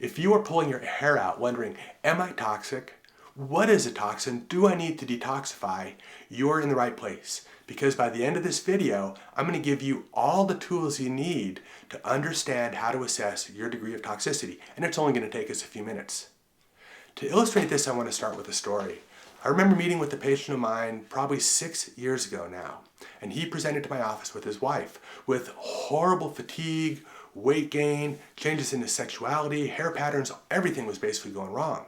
If you are pulling your hair out wondering, am I toxic? What is a toxin? Do I need to detoxify? You're in the right place, because by the end of this video, I'm going to give you all the tools you need to understand how to assess your degree of toxicity, and it's only going to take us a few minutes. To illustrate this, I want to start with a story. I remember meeting with a patient of mine probably 6 years ago now, and he presented to my office with his wife with horrible fatigue, weight gain, changes in his sexuality, hair patterns, everything was basically going wrong.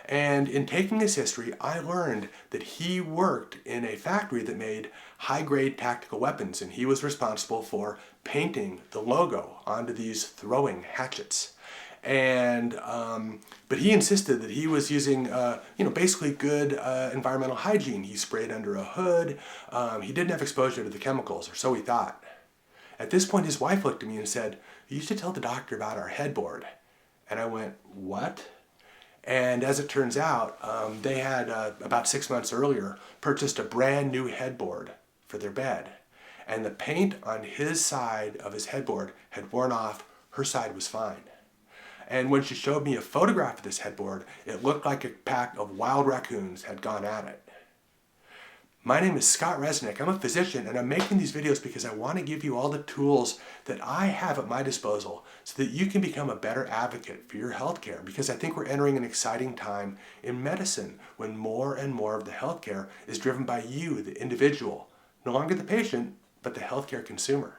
And in taking his history, I learned that he worked in a factory that made high-grade tactical weapons, and he was responsible for painting the logo onto these throwing hatchets. And but he insisted that he was using basically good environmental hygiene. He sprayed under a hood. He didn't have exposure to the chemicals, or so he thought. At this point, his wife looked at me and said, "You should tell the doctor about our headboard." And I went, "What?" And as it turns out, they had about 6 months earlier purchased a brand new headboard for their bed. And the paint on his side of his headboard had worn off. Her side was fine. And when she showed me a photograph of this headboard, it looked like a pack of wild raccoons had gone at it. My name is Scott Resnick. I'm a physician, and I'm making these videos because I want to give you all the tools that I have at my disposal so that you can become a better advocate for your healthcare, because I think we're entering an exciting time in medicine when more and more of the healthcare is driven by you, the individual, no longer the patient, but the healthcare consumer.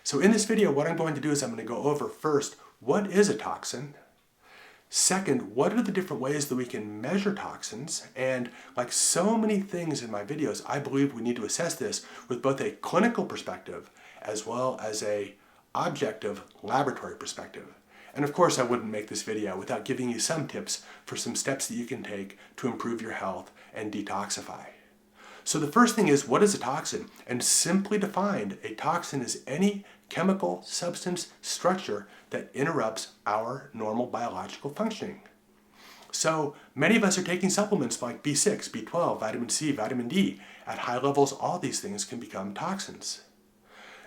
So in this video, what I'm going to do is I'm going to go over first, what is a toxin? Second, what are the different ways that we can measure toxins? And like so many things in my videos, I believe we need to assess this with both a clinical perspective as well as a objective laboratory perspective. And of course, I wouldn't make this video without giving you some tips for some steps that you can take to improve your health and detoxify. So the first thing is, what is a toxin? And simply defined, a toxin is any chemical, substance, structure that interrupts our normal biological functioning. So many of us are taking supplements like B6, B12, vitamin C, vitamin D. At high levels, all these things can become toxins.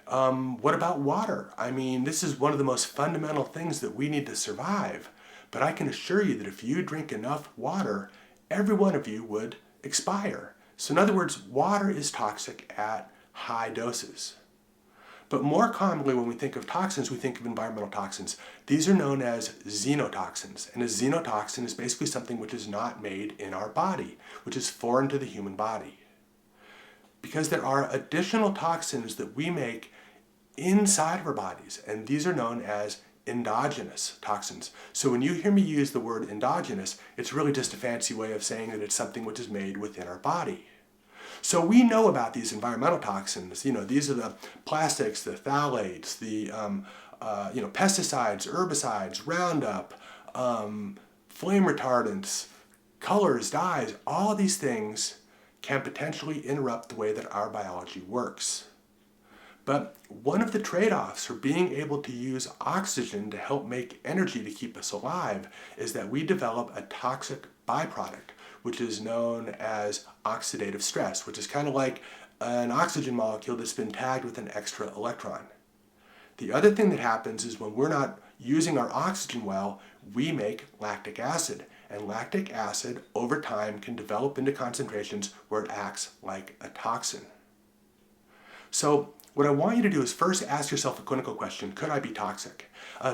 What about water? I mean, this is one of the most fundamental things that we need to survive. But I can assure you that if you drink enough water, every one of you would expire. So in other words, water is toxic at high doses. But more commonly, when we think of toxins, we think of environmental toxins. These are known as xenotoxins. And a xenotoxin is basically something which is not made in our body, which is foreign to the human body. Because there are additional toxins that we make inside of our bodies, and these are known as endogenous toxins. So when you hear me use the word endogenous, it's really just a fancy way of saying that it's something which is made within our body. So we know about these environmental toxins. These are the plastics, the phthalates, the pesticides, herbicides, Roundup, flame retardants, colors, dyes. All these things can potentially interrupt the way that our biology works. But one of the trade-offs for being able to use oxygen to help make energy to keep us alive is that we develop a toxic byproduct, which is known as oxidative stress, which is kind of like an oxygen molecule that's been tagged with an extra electron. The other thing that happens is when we're not using our oxygen well, we make lactic acid. And lactic acid, over time, can develop into concentrations where it acts like a toxin. So what I want you to do is first ask yourself a clinical question: could I be toxic?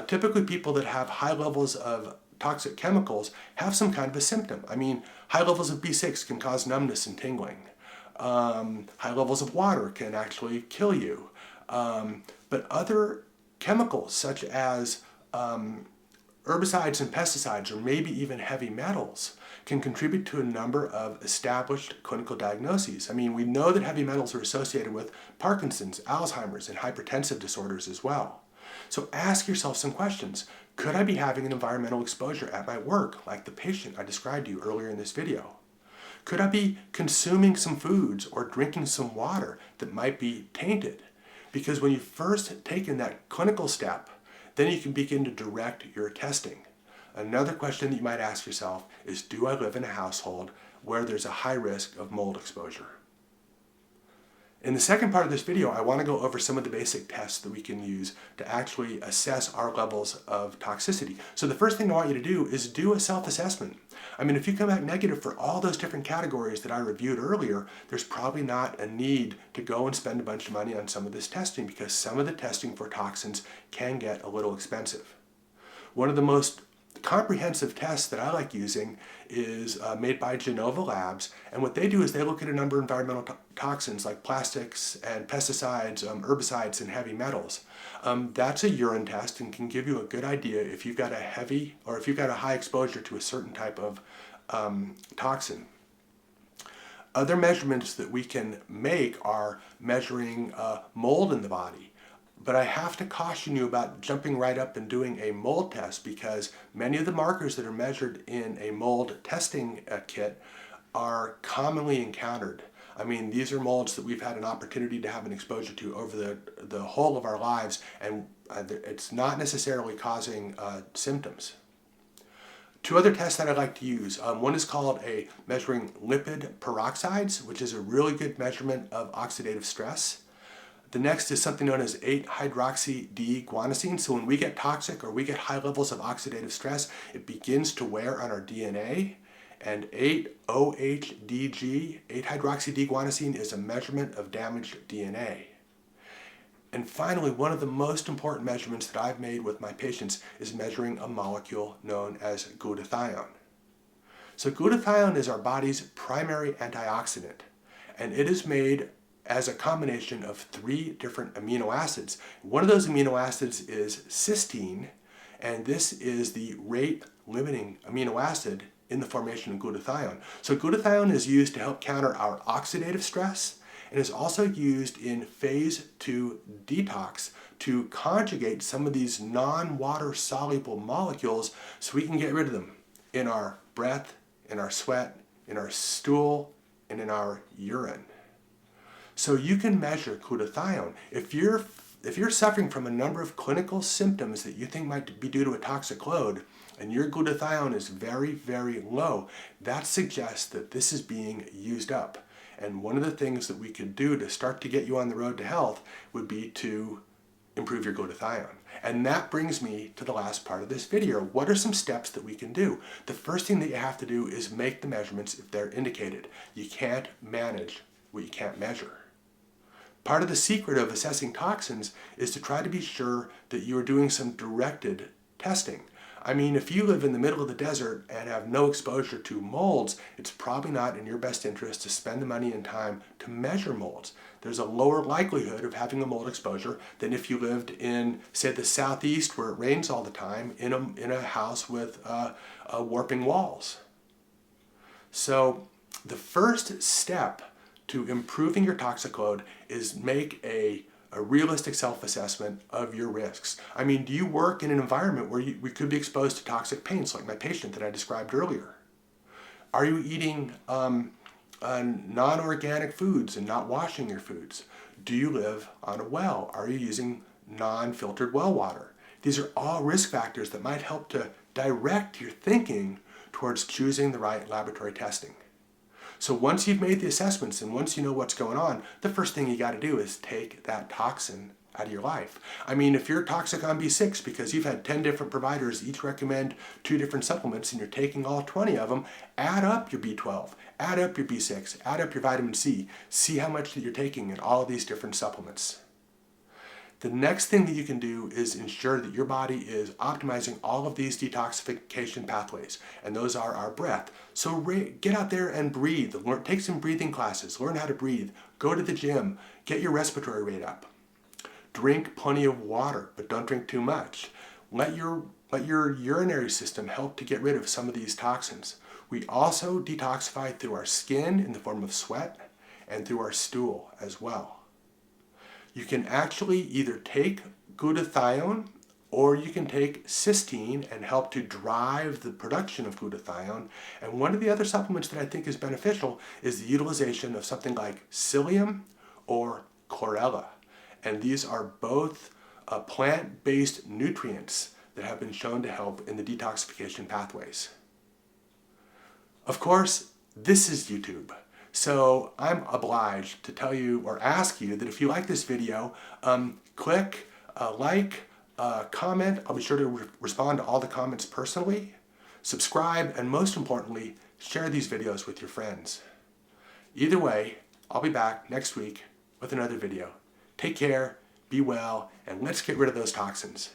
Typically, people that have high levels of toxic chemicals have some kind of a symptom. I mean, high levels of B6 can cause numbness and tingling. High levels of water can actually kill you. But other chemicals such as herbicides and pesticides, or maybe even heavy metals, can contribute to a number of established clinical diagnoses. I mean, we know that heavy metals are associated with Parkinson's, Alzheimer's, and hypertensive disorders as well. So ask yourself some questions. Could I be having an environmental exposure at my work, like the patient I described to you earlier in this video? Could I be consuming some foods or drinking some water that might be tainted? Because when you first taken that clinical step, then you can begin to direct your testing. Another question that you might ask yourself is, do I live in a household where there's a high risk of mold exposure? In the second part of this video, I want to go over some of the basic tests that we can use to actually assess our levels of toxicity. So the first thing I want you to do is do a self-assessment. I mean, if you come back negative for all those different categories that I reviewed earlier, there's probably not a need to go and spend a bunch of money on some of this testing, because some of the testing for toxins can get a little expensive. One of the most comprehensive tests that I like using is made by Genova Labs, and what they do is they look at a number of environmental toxins like plastics and pesticides, herbicides, and heavy metals. That's a urine test and can give you a good idea if you've got a heavy or if you've got a high exposure to a certain type of toxin. Other measurements that we can make are measuring mold in the body. But I have to caution you about jumping right up and doing a mold test, because many of the markers that are measured in a mold testing kit are commonly encountered. I mean, these are molds that we've had an opportunity to have an exposure to over the whole of our lives, and it's not necessarily causing symptoms. Two other tests that I like to use. One is called a measuring lipid peroxides, which is a really good measurement of oxidative stress. The next is something known as 8-hydroxy-D-guanosine. So when we get toxic or we get high levels of oxidative stress, it begins to wear on our DNA. And 8-OHDG, 8-hydroxy-D-guanosine, is a measurement of damaged DNA. And finally, one of the most important measurements that I've made with my patients is measuring a molecule known as glutathione. So glutathione is our body's primary antioxidant, and it is made as a combination of 3 different amino acids. One of those amino acids is cysteine, and this is the rate-limiting amino acid in the formation of glutathione. So glutathione is used to help counter our oxidative stress, and is also used in phase 2 detox to conjugate some of these non-water soluble molecules so we can get rid of them in our breath, in our sweat, in our stool, and in our urine. So you can measure glutathione. If you're suffering from a number of clinical symptoms that you think might be due to a toxic load, and your glutathione is very, very low, that suggests that this is being used up. And one of the things that we could do to start to get you on the road to health would be to improve your glutathione. And that brings me to the last part of this video. What are some steps that we can do? The first thing that you have to do is make the measurements if they're indicated. You can't manage what you can't measure. Part of the secret of assessing toxins is to try to be sure that you are doing some directed testing. I mean, if you live in the middle of the desert and have no exposure to molds, it's probably not in your best interest to spend the money and time to measure molds. There's a lower likelihood of having a mold exposure than if you lived in, say, the southeast where it rains all the time in a house with warping walls. So the first step to improving your toxic load is make a realistic self-assessment of your risks. I mean, do you work in an environment where we could be exposed to toxic paints, like my patient that I described earlier? Are you eating non-organic foods and not washing your foods? Do you live on a well? Are you using non-filtered well water? These are all risk factors that might help to direct your thinking towards choosing the right laboratory testing. So once you've made the assessments and once you know what's going on, the first thing you got to do is take that toxin out of your life. I mean, if you're toxic on B6 because you've had 10 different providers each recommend 2 different supplements and you're taking all 20 of them, add up your B12, add up your B6, add up your vitamin C, see how much that you're taking in all of these different supplements. The next thing that you can do is ensure that your body is optimizing all of these detoxification pathways, and those are our breath. So get out there and breathe. Take some breathing classes, learn how to breathe, go to the gym, get your respiratory rate up. Drink plenty of water, but don't drink too much. Let your urinary system help to get rid of some of these toxins. We also detoxify through our skin in the form of sweat and through our stool as well. You can actually either take glutathione or you can take cysteine and help to drive the production of glutathione. And one of the other supplements that I think is beneficial is the utilization of something like psyllium or chlorella. And these are both plant-based nutrients that have been shown to help in the detoxification pathways. Of course, this is YouTube. So I'm obliged to tell you or ask you that if you like this video, click like, comment. I'll be sure to respond to all the comments personally. Subscribe, and most importantly, share these videos with your friends. Either way, I'll be back next week with another video. Take care, be well, and let's get rid of those toxins.